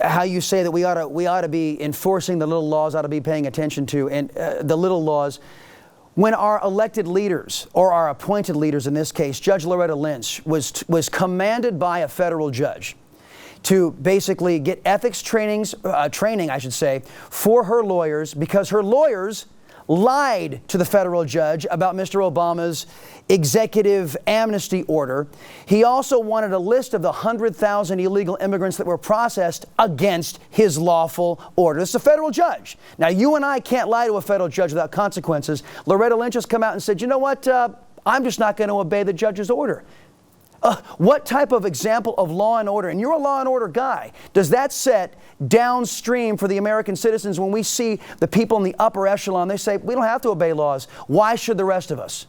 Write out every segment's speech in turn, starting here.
how you say that we ought to be enforcing the little laws, ought to be paying attention to, and the little laws. When our elected leaders, or our appointed leaders in this case, Judge Loretta Lynch was commanded by a federal judge to basically get ethics training, I should say, for her lawyers, because her lawyers lied to the federal judge about Mr. Obama's executive amnesty order. He also wanted a list of the 100,000 illegal immigrants that were processed against his lawful order. This is a federal judge. Now, you and I can't lie to a federal judge without consequences. Loretta Lynch has come out and said, you know what, I'm just not going to obey the judge's order. What type of example of law and order, and you're a law and order guy, does that set downstream for the American citizens when we see the people in the upper echelon? They say, we don't have to obey laws. Why should the rest of us?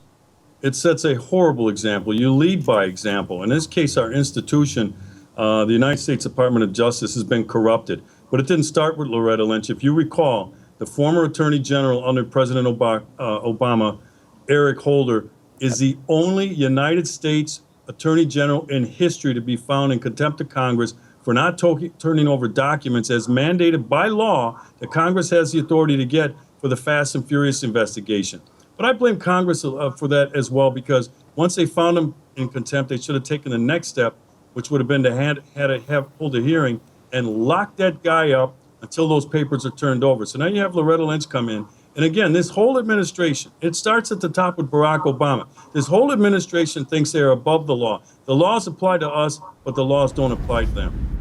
It sets a horrible example. You lead by example. In this case, our institution, the United States Department of Justice, has been corrupted. But it didn't start with Loretta Lynch. If you recall, the former Attorney General under President Obama, Eric Holder, is the only United States Attorney General in history to be found in contempt of Congress for not turning over documents as mandated by law that Congress has the authority to get for the Fast and Furious investigation. But I blame Congress for that as well, because once they found him in contempt, they should have taken the next step, which would have been to hold a hearing and lock that guy up until those papers are turned over. So now you have Loretta Lynch come in. And again, this whole administration, it starts at the top with Barack Obama. This whole administration thinks they are above the law. The laws apply to us, but the laws don't apply to them.